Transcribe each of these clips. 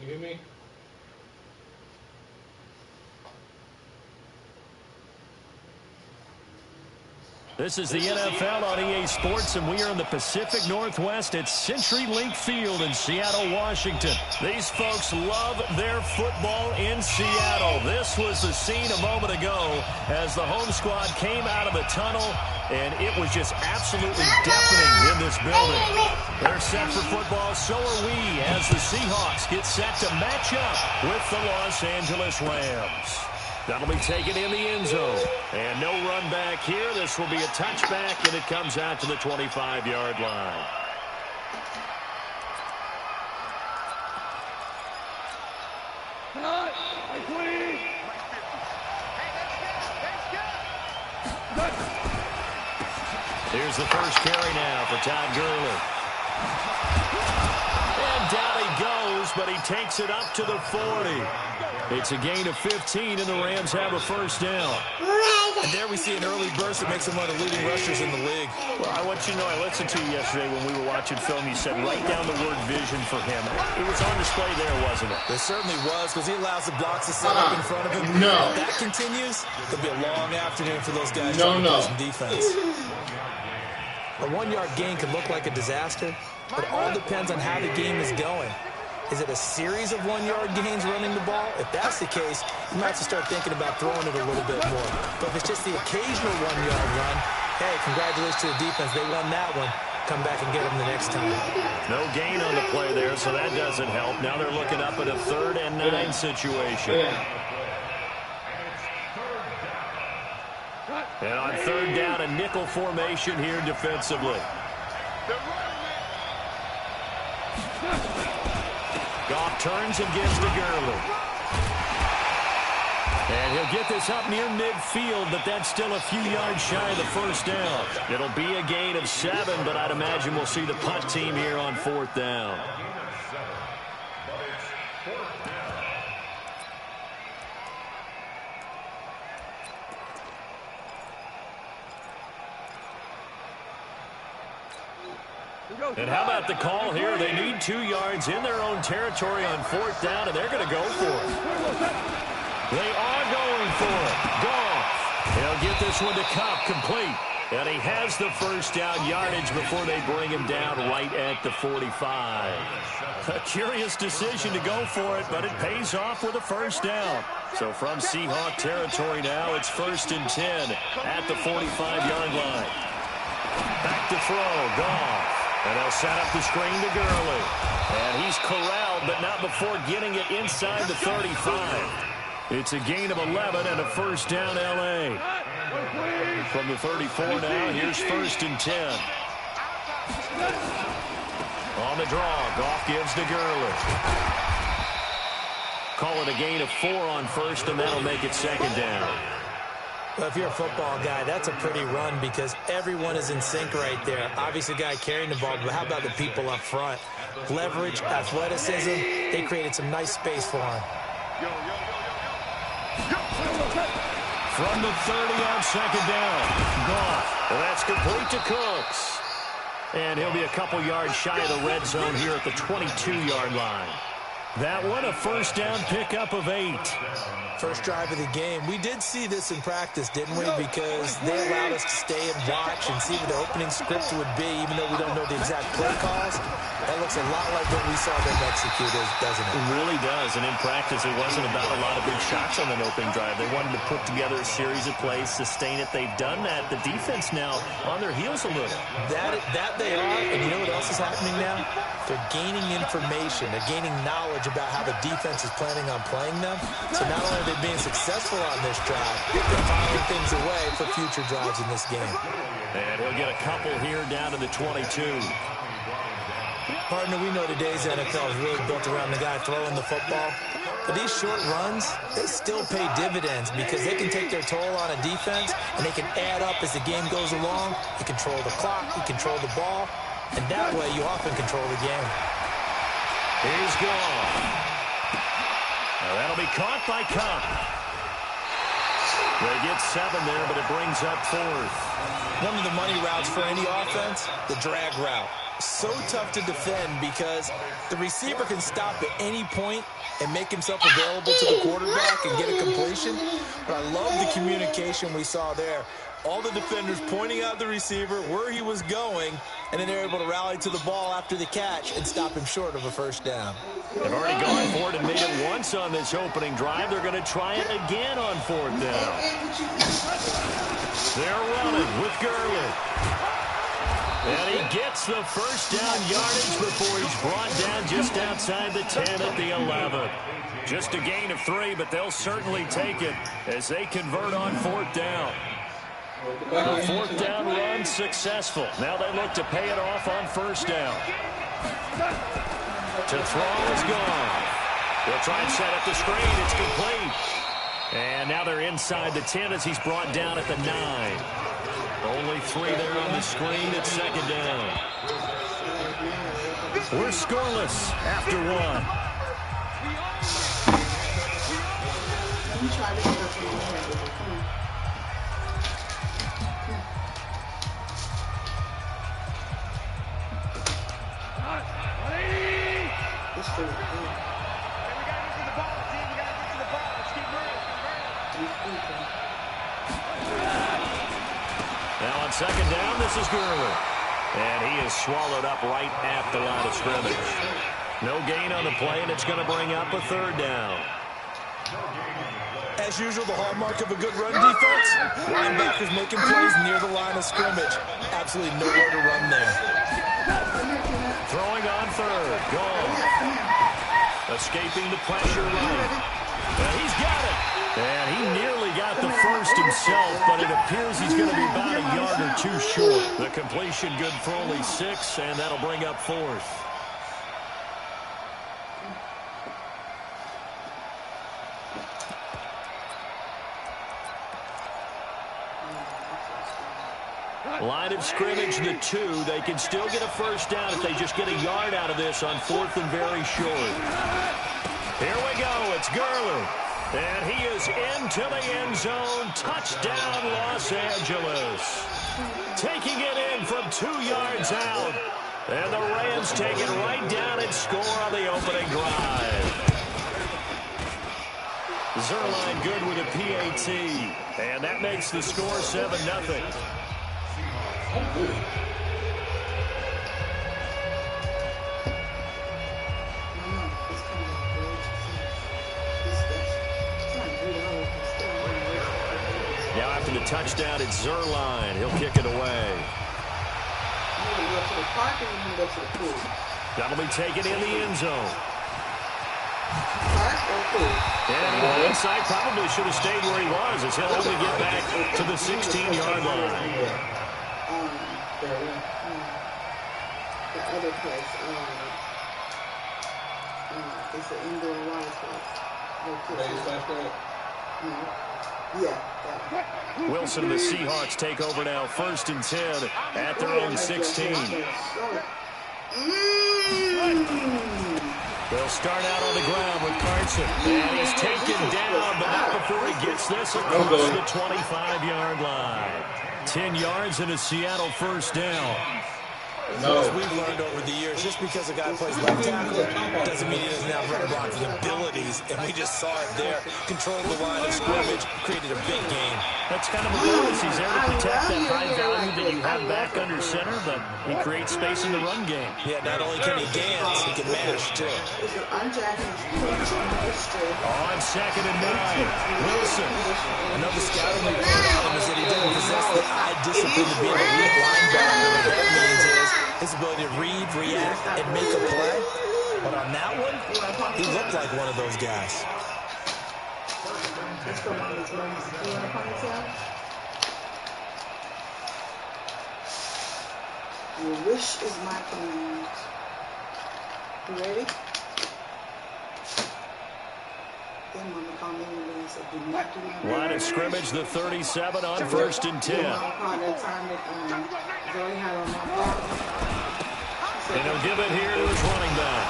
You hear me? This is the NFL on EA Sports, and we are in the Pacific Northwest at CenturyLink Field in Seattle, Washington. These folks love their football in Seattle. This was the scene a moment ago as the home squad came out of the tunnel, and it was just absolutely deafening in this building. They're set for football, so are we, as the Seahawks get set to match up with the Los Angeles Rams. That'll be taken in the end zone. And no run back here. This will be a touchback, and it comes out to the 25-yard line. Here's the first carry now for Todd Gurley. And down he goes, but he takes it up to the 40. It's a gain of 15, and the Rams have a first down. And there we see an early burst that makes him one of the leading rushers in the league. Well, I want you to know, I listened to you yesterday when we were watching film. You said write down the word vision for him. It was on display there, wasn't it? It certainly was, because he allows the blocks to set up in front of him. No. If that continues, it'll be a long afternoon for those guys trying to play some defense. A one-yard gain could look like a disaster, but it all depends on how the game is going. Is it a series of one-yard gains running the ball? If that's the case, you might have to start thinking about throwing it a little bit more. But if it's just the occasional one-yard run, hey, congratulations to the defense. They won that one. Come back and get them the next time. No gain on the play there, so that doesn't help. Now they're looking up at a 3rd and 9 situation. And on 3rd down, a nickel formation here defensively. Goff turns and gives to Gurley. And he'll get this up near midfield, but that's still a few yards shy of the first down. It'll be a gain of 7, but I'd imagine we'll see the punt team here on 4th down. And how about the call here? They need 2 yards in their own territory on 4th down, and they're going to go for it. They are going for it. Goff. He'll get this one to Kupp, complete. And he has the first down yardage before they bring him down right at the 45. A curious decision to go for it, but it pays off with a first down. So from Seahawk territory now, it's 1st and 10 at the 45-yard line. Back to throw, Goff. And they'll set up the screen to Gurley. And he's corralled, but not before getting it inside the 35. It's a gain of 11 and a first down, L.A. From the 34 now, here's 1st and 10. On the draw, Goff gives to Gurley. Call it a gain of 4 on 1st, and that'll make it 2nd down. Well, if you're a football guy, that's a pretty run because everyone is in sync right there. Obviously, the guy carrying the ball, but how about the people up front? Leverage, athleticism, they created some nice space for him. From the 30 on 2nd down, Goff. Well, that's complete to Cooks. And he'll be a couple yards shy of the red zone here at the 22-yard line. That one, a first down pickup of 8. First drive of the game. We did see this in practice, didn't we? Because they allowed us to stay and watch and see what the opening script would be, even though we don't know the exact play calls. That looks a lot like what we saw them execute, doesn't it? It really does. And in practice, it wasn't about a lot of big shots on that opening drive. They wanted to put together a series of plays, sustain it. They've done that. The defense now on their heels a little. That they are. And you know what else is happening now? They're gaining information. They're gaining knowledge about how the defense is planning on playing them. So not only are they being successful on this drive, they're filing things away for future drives in this game. And he'll get a couple here down to the 22. Partner, we know today's NFL is really built around the guy throwing the football. But these short runs, they still pay dividends because they can take their toll on a defense and they can add up as the game goes along. You control the clock, you control the ball, and that way you often control the game. Here's Goff. Now that'll be caught by Kupp. They get 7 there, but it brings up 4th. One of the money routes for any offense, the drag route. so tough to defend because the receiver can stop at any point and make himself available to the quarterback and get a completion. But I love the communication we saw there. All the defenders pointing out the receiver, where he was going, and then they're able to rally to the ball after the catch and stop him short of a first down. They've already gone for it and made it once on this opening drive. They're going to try it again on fourth down. They're running with Gurley. And he gets the first down yardage before he's brought down just outside the 10 at the 11. Just a gain of 3, but they'll certainly take it as they convert on fourth down. The fourth down run successful. Now they look to pay it off on first down. To throw is gone. They'll try and set up the screen. It's complete. And now they're inside the 10 as he's brought down at the 9. Only 3 there on the screen at second down. We're scoreless after 1. Now on second down, this is Gurley. And he is swallowed up right at the line of scrimmage. No gain on the play, and it's going to bring up a third down. As usual, the hallmark of a good run defense, linebackers making plays near the line of scrimmage. Absolutely nowhere to run there. Throwing on third. Gone. Escaping the pressure right. And he's got it. And he nearly got the first himself, but it appears he's going to be about a yard or 2 short. The completion good for only 6, and that'll bring up fourth. Line of scrimmage, the 2. They can still get a first down if they just get a yard out of this on fourth and very short. Here we go. It's Gurley. And he is into the end zone. Touchdown, Los Angeles. Taking it in from 2 yards out. And the Rams take it right down and score on the opening drive. Zerline good with a PAT. And that makes the score 7-0. Now after the touchdown, it's Zerline. He'll kick it away. That'll be taken in the end zone. And inside probably should have stayed where he was as he'll only get back to the 16-yard line. The other place, it's an indoor water place. Yeah. Wilson and the Seahawks take over now, 1st and 10 at their own 16. They'll start out on the ground with Carson. And he's taken down, but not before he gets this across the 25-yard line. 10 yards and a Seattle first down. As we've learned over the years, just because a guy plays left tackle doesn't mean he doesn't have run blocking abilities, and we just saw it there. Controlled the line of scrimmage, created a big game. That's kind of a bonus. He's there to protect that high value that you have back under center, but he creates space in the run game. Yeah, not only can he dance, he can mash, too. On 2nd and 9, Wilson. Another scouting report on him is that he didn't possess the eye discipline to be an elite linebacker. What that means is his ability to read, react, and make a play. But on that one, he looked like one of those guys. Your wish is my command. You ready? Line of scrimmage, the 37 on 1st and 10. And he'll give it here to his running back.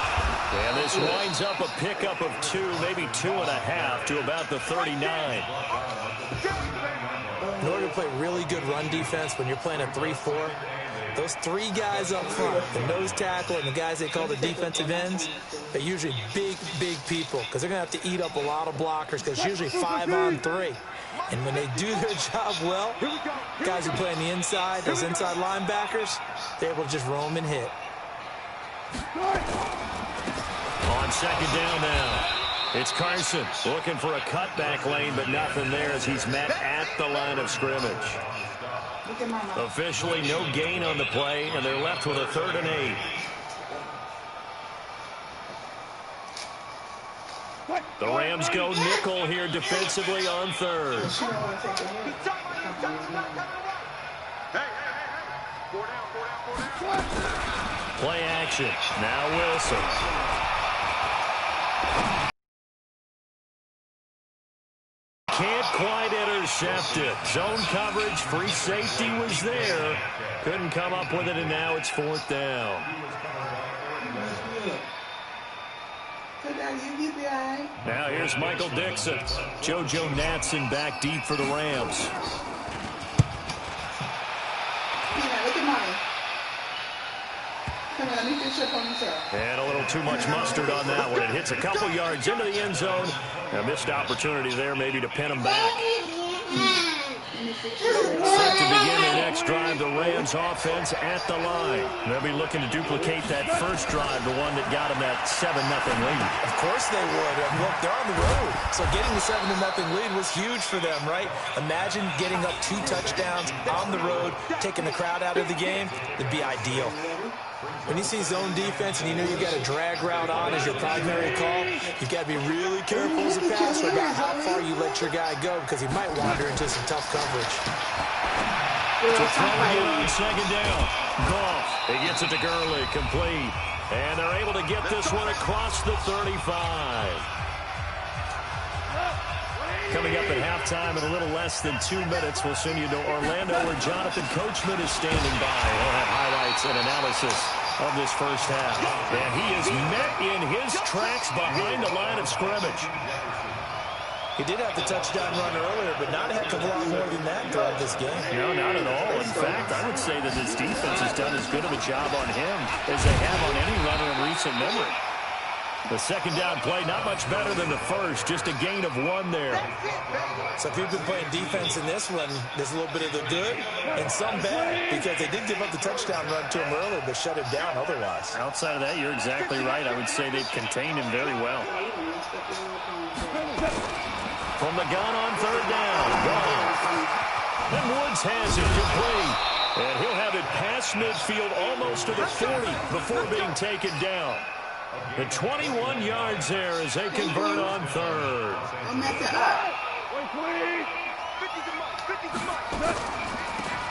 And this winds up a pickup of 2, maybe 2.5 to about the 39. In order to play really good run defense when you're playing a 3-4, Those three guys up front, the nose tackle and the guys they call the defensive ends, they're usually big, big people because they're going to have to eat up a lot of blockers because it's usually 5-on-3. And when they do their job well, guys who play on the inside, those inside linebackers, they're able to just roam and hit. On second down now, it's Carson looking for a cutback lane, but nothing there as he's met at the line of scrimmage. Officially no gain on the play, and they're left with a 3rd and 8. The Rams go nickel here defensively on 3rd. Play action. Now Wilson. Can't quite intercept it. Zone coverage, free safety was there. Couldn't come up with it, and now it's 4th down. Now here's Michael Dixon. JoJo Natson back deep for the Rams. And a little too much mustard on that one. It hits a couple yards into the end zone. A missed opportunity there maybe to pin him back. Set to begin their next drive, the Rams offense at the line. They'll be looking to duplicate that first drive, the one that got them that 7-0 lead. Of course they would. And look, they're on the road. So getting the 7-0 lead was huge for them, right? Imagine getting up 2 touchdowns on the road, taking the crowd out of the game. It'd be ideal. When you see zone defense and you know you've got a drag route on as your primary call, you've got to be really careful as a passer about how far you let your guy go because he might wander into some tough coverage. To throw it on second down. Goff. He gets it to Gurley. Complete. And they're able to get this one across the 35. Coming up at halftime in a little less than 2 minutes, we'll send you to Orlando where Jonathan Coachman is standing by. We'll have highlights and analysis of this first half. And he is met in his tracks behind the line of scrimmage. He did have the touchdown run earlier, but not a heck of a lot more than that throughout this game. No, not at all. In fact, I would say that this defense has done as good of a job on him as they have on any runner in recent memory. The second down play, not much better than the first, just a gain of 1 there. So if you've been playing defense in this one, there's a little bit of the good and some bad because they did give up the touchdown run to him earlier, but shut him down otherwise. Outside of that, you're exactly right. I would say they've contained him very well. From the gun on third down, Goff. And Woods has it complete. And he'll have it past midfield almost to the 40 before being taken down. The 21 yards there as they convert on third.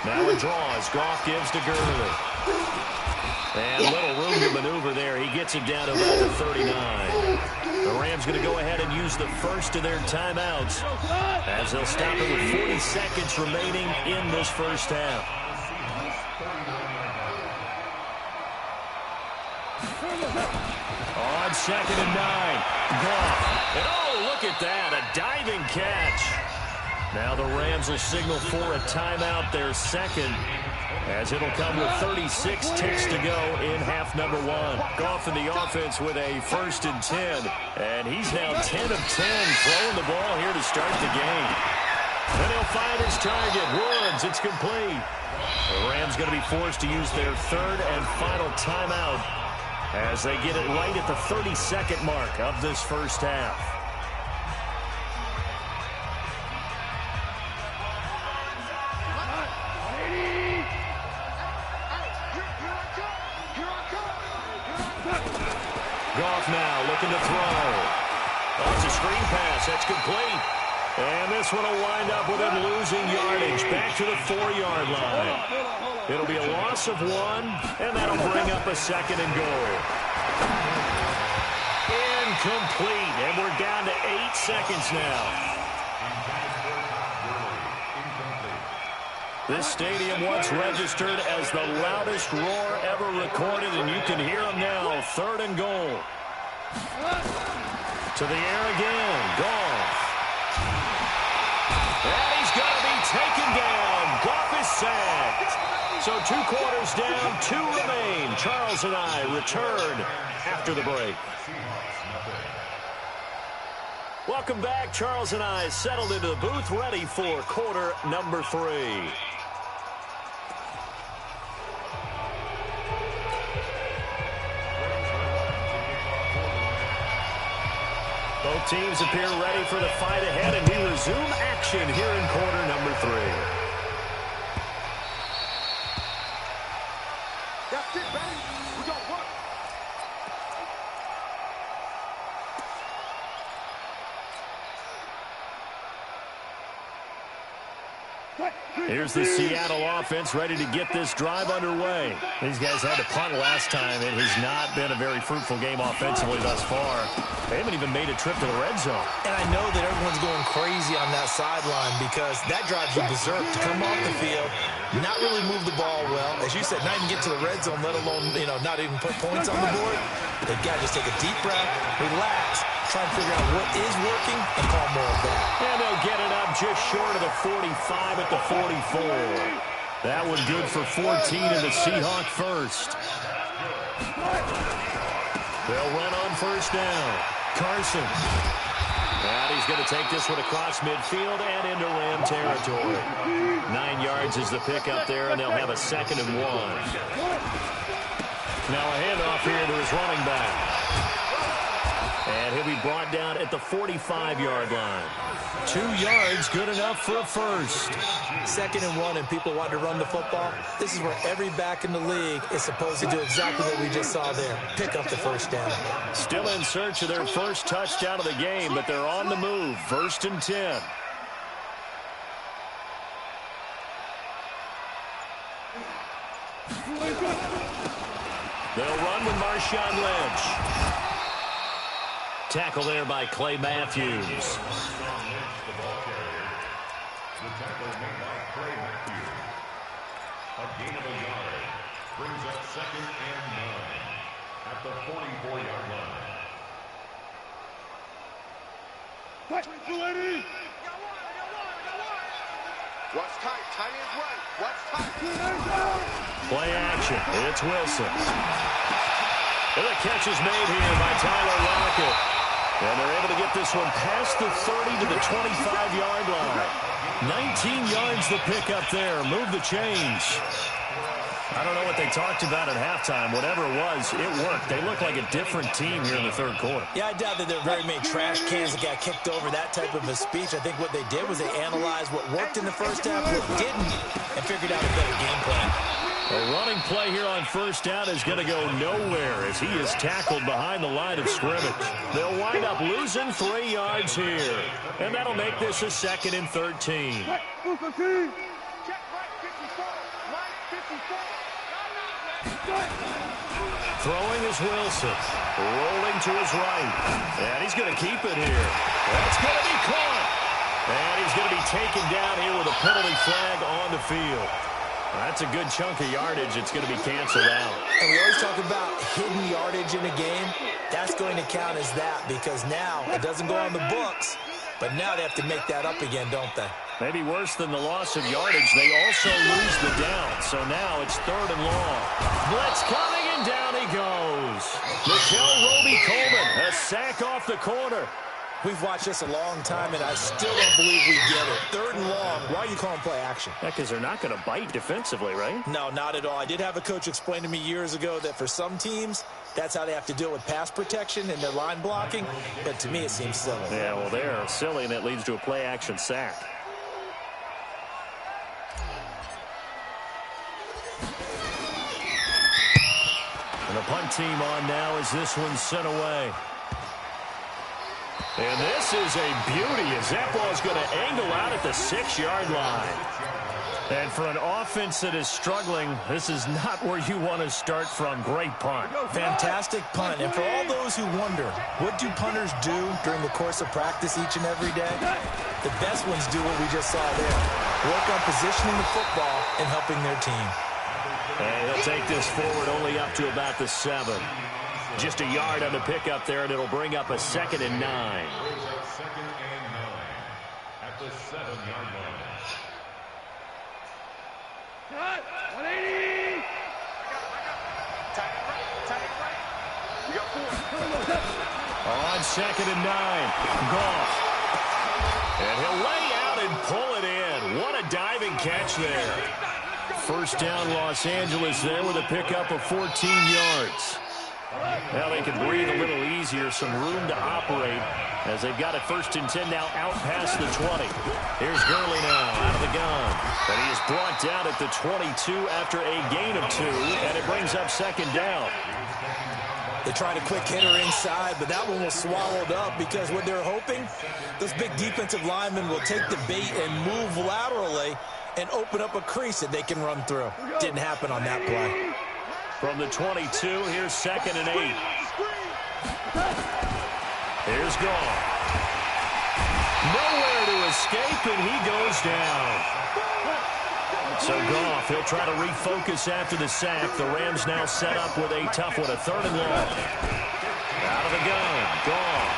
Now it draws. Goff gives to Gurley. And little room to maneuver there. He gets it down to about the 39. The Rams going to go ahead and use the first of their timeouts as they'll stop it with 40 seconds remaining in this first half. On 2nd and 9, Goff. And oh, look at that, a diving catch. Now the Rams will signal for a timeout, their second, as it'll come with 36 ticks to go in half number 1. Goff in the offense with a 1st and 10, and he's now 10 of 10 throwing the ball here to start the game. Then he'll find his target, Woods. It's complete. The Rams going to be forced to use their 3rd and final timeout as they get it right at the 32nd mark of this first half. Goff now looking to throw. Oh, it's a screen pass. That's complete. And this one will wind up with him losing yardage back to the 4-yard line. It'll be a loss of 1, and that'll bring up a 2nd and goal. Incomplete, and we're down to 8 seconds now. This stadium once registered as the loudest roar ever recorded, and you can hear him now. 3rd and goal. To the air again. Goff. And he's going to be taken down. Goff is sacked. So 2 quarters down, 2 remain. Charles and I return after the break. Welcome back. Charles and I settled into the booth, ready for quarter number 3. Both teams appear ready for the fight ahead, and we resume action here in quarter number 3. That's it, baby. We got work. Here's the Seattle offense ready to get this drive underway. These guys had to punt last time. It has not been a very fruitful game offensively thus far. They haven't even made a trip to the red zone. And I know that everyone's going crazy on that sideline because that drives you berserk to come off the field, not really move the ball well. As you said, not even get to the red zone, let alone, not even put points on the board. They've got to just take a deep breath, relax, try and figure out what is working, and call more of that. And they'll get it up just short of the 45 at the 44. That one good for 14 in the Seahawk first. They'll run on first down. Carson. And he's going to take this one across midfield and into Ram territory. 9 yards is the pickup there, and they'll have a 2nd and 1. Now a handoff here to his running back. And he'll be brought down at the 45-yard line. 2 yards, good enough for a first. 2nd and 1, and people want to run the football. This is where every back in the league is supposed to do exactly what we just saw there. Pick up the first down. Still in search of their first touchdown of the game, but they're on the move. 1st and 10. They'll run with Marshawn Lynch. Tackle there by Clay Matthews. The tackle made by Clay Matthews. A gain of a yard. Brings up 2nd and 9 at the 44-yard line. What's tight? Tight is right. What's tight? Play action. It's Wilson. And the catch is made here by Tyler Lockett. And they're able to get this one past the 30 to the 25-yard line. 19 yards the pickup there. Move the change. I don't know what they talked about at halftime. Whatever it was, it worked. They look like a different team here in the 3rd quarter. Yeah, I doubt that there are very many trash cans that got kicked over, that type of a speech. I think what they did was they analyzed what worked in the first half, what didn't, and figured out a better game plan. A running play here on first down is going to go nowhere as he is tackled behind the line of scrimmage. They'll wind up losing 3 yards here. And that'll make this a 2nd and 13. Throwing is Wilson. Rolling to his right. And he's going to keep it here. That's going to be caught. And he's going to be taken down here with a penalty flag on the field. That's a good chunk of yardage. It's going to be canceled out. And we always talk about hidden yardage in a game. That's going to count as that because now it doesn't go on the books, but now they have to make that up again, don't they? Maybe worse than the loss of yardage, they also lose the down. So now it's 3rd and long. Blitz coming, and down he goes. Mikel Roby-Coleman, a sack off the corner. We've watched this a long time, and I still don't believe we get it. 3rd and long. Why are you calling play action? Yeah, because they're not going to bite defensively, right? No, not at all. I did have a coach explain to me years ago that for some teams, that's how they have to deal with pass protection and their line blocking. But to me, it seems silly. Yeah, well, they're silly, and it leads to a play action sack. And the punt team on now as this one's sent away. And this is a beauty as that ball is going to angle out at the 6-yard line. And for an offense that is struggling, this is not where you want to start from. Great punt. Fantastic punt. And for all those who wonder, what do punters do during the course of practice each and every day? The best ones do what we just saw there. Work on positioning the football and helping their team. And he'll take this forward only up to about the 7. Just a yard on the pickup there, and it'll bring up a 2nd and 9. 2nd and 9 at the 7-yard line. On 2nd and 9, Goff. And he'll lay out and pull it in. What a diving catch there. First down, Los Angeles there with a pickup of 14 yards. Now they can breathe a little easier, some room to operate as they've got it 1st and 10 now out past the 20. Here's Gurley now out of the gun. And he is brought down at the 22 after a gain of 2, and it brings up 2nd down. They tried a quick hitter inside, but that one was swallowed up because what they're hoping, those big defensive linemen will take the bait and move laterally and open up a crease that they can run through. Didn't happen on that play. From the 22, here's 2nd and 8. Here's Goff. Nowhere to escape, and he goes down. So Goff, he'll try to refocus after the sack. The Rams now set up with a tough one, a 3rd and long. Out of the gun, Goff.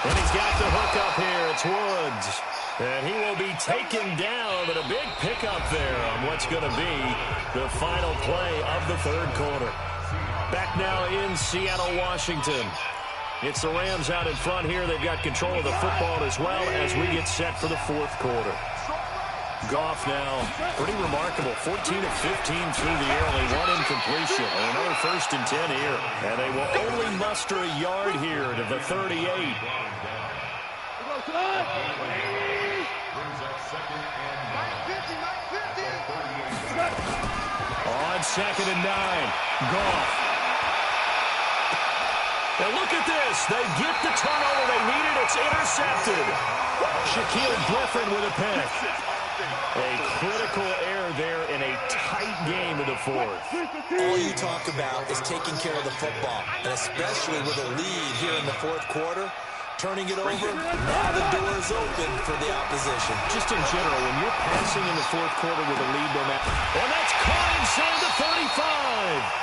And he's got the hook up here. It's Woods. And he will be taken down, but a big pickup there on what's going to be the final play of the 3rd quarter. Back now in Seattle, Washington. It's the Rams out in front here. They've got control of the football as well as we get set for the 4th quarter. Goff now, pretty remarkable. 14 of 15 through the air, only 1 incompletion. And another 1st and 10 here. And they will only muster a yard here to the 38. On 2nd and 9, Goff. And look at this. They get the turnover they needed. It's intercepted. Shaquille Griffin with a pick. A critical error there in a tight game in the 4th. All you talk about is taking care of the football, and especially with a lead here in the 4th quarter. Turning it over, now the door is open for the opposition. Just in general, when you're passing in the 4th quarter with a lead, no matter. And that's caught inside the 35.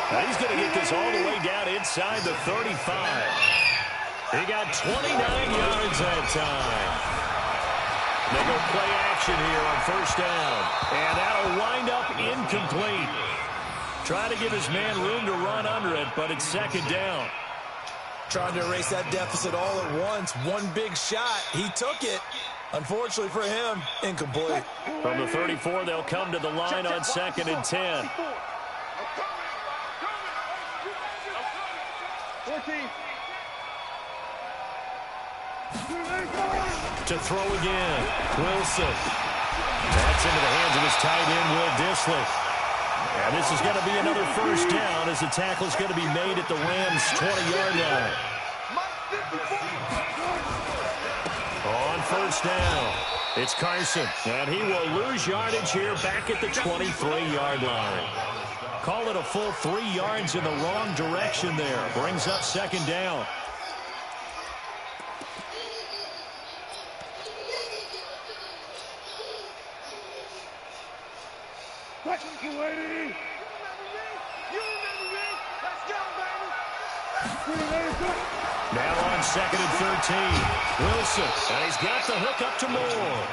Now he's going to get this all the way down inside the 35. He got 29 yards that time. They go play action here on 1st down. And that'll wind up incomplete. Trying to give his man room to run under it, but it's 2nd down. Trying to erase that deficit all at once. One big shot. He took it. Unfortunately for him, incomplete. From the 34, they'll come to the line on 2nd and 10. To throw again, Wilson. That's into the hands of his tight end, Will Dissly. And this is going to be another 1st down as the tackle is going to be made at the Rams' 20-yard line. On 1st down, it's Carson. And he will lose yardage here back at the 23-yard line. Call it a full 3 yards in the wrong direction there. Brings up 2nd down. Now on 2nd and 13, Wilson, and he's got the hook up to Moore.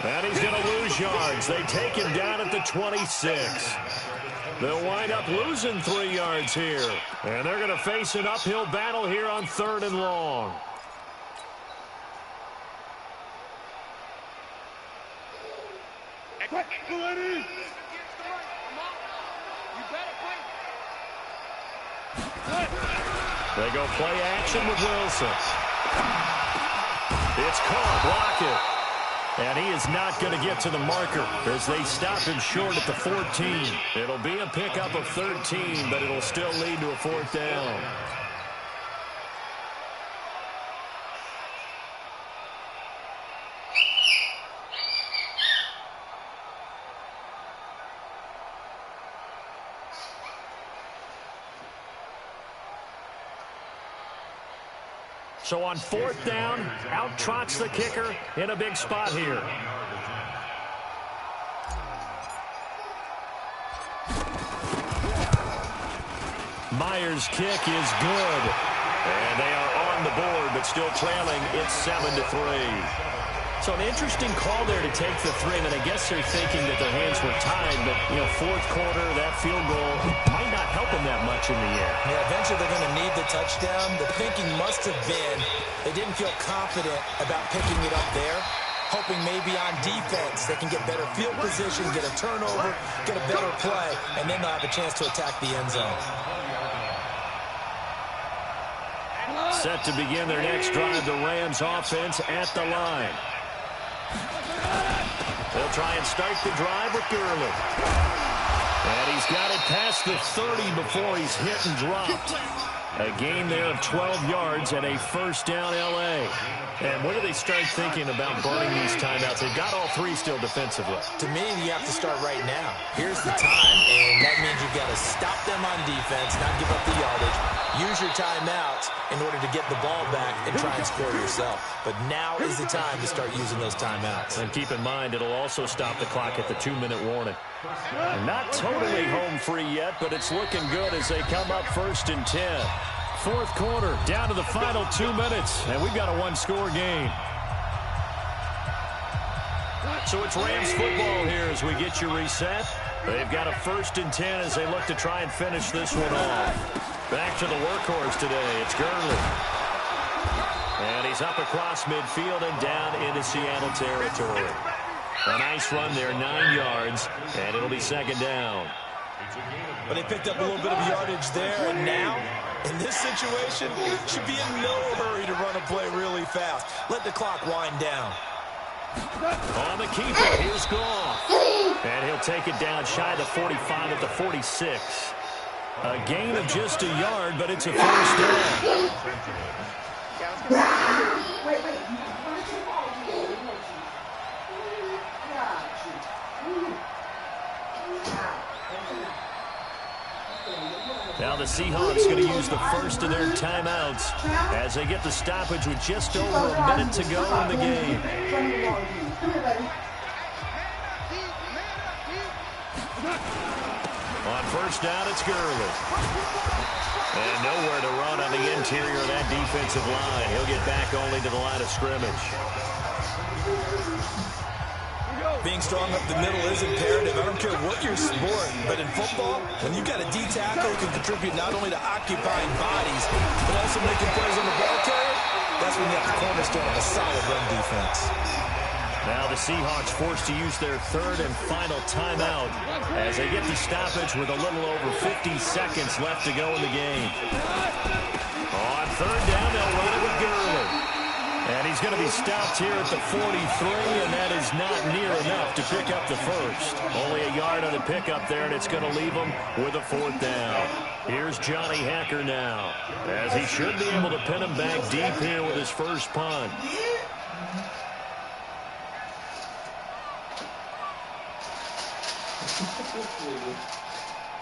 And he's going to lose yards. They take him down at the 26. They'll wind up losing 3 yards here. And they're going to face an uphill battle here on 3rd and long. They go play action with Wilson. It's caught, block it. And he is not going to get to the marker as they stop him short at the 14. It'll be a pickup of 13, but it'll still lead to a 4th down. So on 4th down, out trots the kicker in a big spot here. Myers' kick is good. And they are on the board, but still trailing. It's 7-3. So an interesting call there to take the 3. And I guess they're thinking that their hands were tied. But, you know, fourth quarter, that field goal might not help them that much in the air. Yeah, eventually they're going to need the touchdown. The thinking must have been they didn't feel confident about picking it up there, hoping maybe on defense they can get better field position, get a turnover, get a better play, and then they'll have a chance to attack the end zone. Set to begin their next drive, the Rams offense at the line. They'll try and start the drive with Gurley. And he's got it past the 30 before he's hit and dropped. A gain there of 12 yards and a first down L.A. And when do they start thinking about burning these timeouts? They've got all 3 still defensively. To me, you have to start right now. Here's the time, and that means you've got to stop them on defense, not give up the yardage. Use your timeouts in order to get the ball back and try and score yourself. But now is the time to start using those timeouts. And keep in mind, it'll also stop the clock at the 2-minute warning. Not totally home free yet, but it's looking good as they come up 1st and 10. Fourth quarter, down to the final 2 minutes, and we've got a 1-score game. So it's Rams football here as we get you reset. They've got a 1st and 10 as they look to try and finish this one off. Back to the workhorse today, it's Gurley. And he's up across midfield and down into Seattle territory. A nice run there, 9 yards, and it'll be 2nd down. But they picked up a little bit of yardage there, and now, in this situation, should be in no hurry to run a play really fast. Let the clock wind down. On the keeper, here's Goff. And he'll take it down shy of the 45 at the 46. A gain of just a yard, but it's a first down. Now the Seahawks going to use the first of their timeouts as they get the stoppage with just over a minute to go in the game. On first down, it's Gurley. And nowhere to run on the interior of that defensive line. He'll get back only to the line of scrimmage. Being strong up the middle is imperative. I don't care what your sport, but in football, when you've got a D tackle who can contribute not only to occupying bodies, but also making plays on the ball carrier, that's when you have the cornerstone of a solid run defense. Now the Seahawks forced to use their 3rd and final timeout as they get the stoppage with a little over 50 seconds left to go in the game. On 3rd down, they'll run it with Gurley. And he's going to be stopped here at the 43, and that is not near enough to pick up the first. Only a yard on the pickup there, and it's going to leave him with a 4th down. Here's Johnny Hacker now, as he should be able to pin him back deep here with his first punt.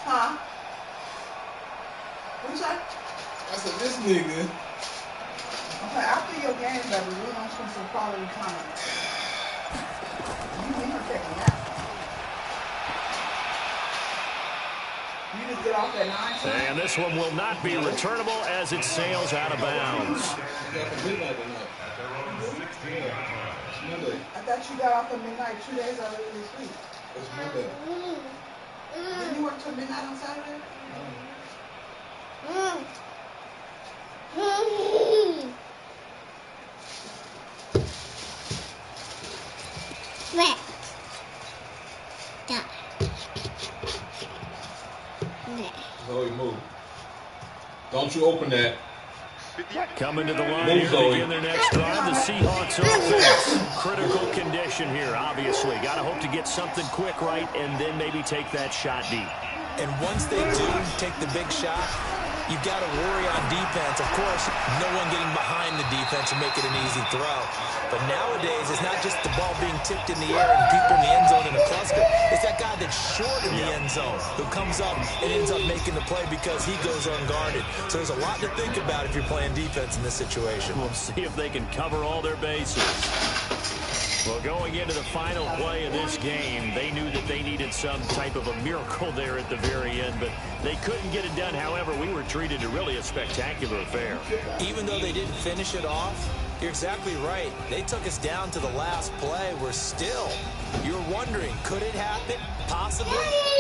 Huh? What's that? I said, this nigga. Okay, after your game, baby, we're going to spend some quality time. You need to take a nap. You just get off at 9. And this one will not be returnable as it sails out of bounds. I thought you got off at midnight 2 days out of this week. It's Monday. Didn't you work till midnight on Saturday? Zoe, move. Don't you open that. Coming to the line here to begin their next drive, the Seahawks offense. Critical condition here, obviously. Got to hope to get something quick right and then maybe take that shot deep. And once they do take the big shot, you've got to worry on defense. Of course, no one getting behind the defense and make it an easy throw. But nowadays, it's not just the ball being tipped in the air and people in the end zone in a cluster. It's that guy that's short in the end zone who comes up and ends up making the play because he goes unguarded. So there's a lot to think about if you're playing defense in this situation. We'll see if they can cover all their bases. Well, going into the final play of this game, they knew that they needed some type of a miracle there at the very end, but they couldn't get it done. However, we were treated to really a spectacular affair. Even though they didn't finish it off, You're exactly right. They took us down to the last play. We're still. You're wondering, could it happen? Possibly.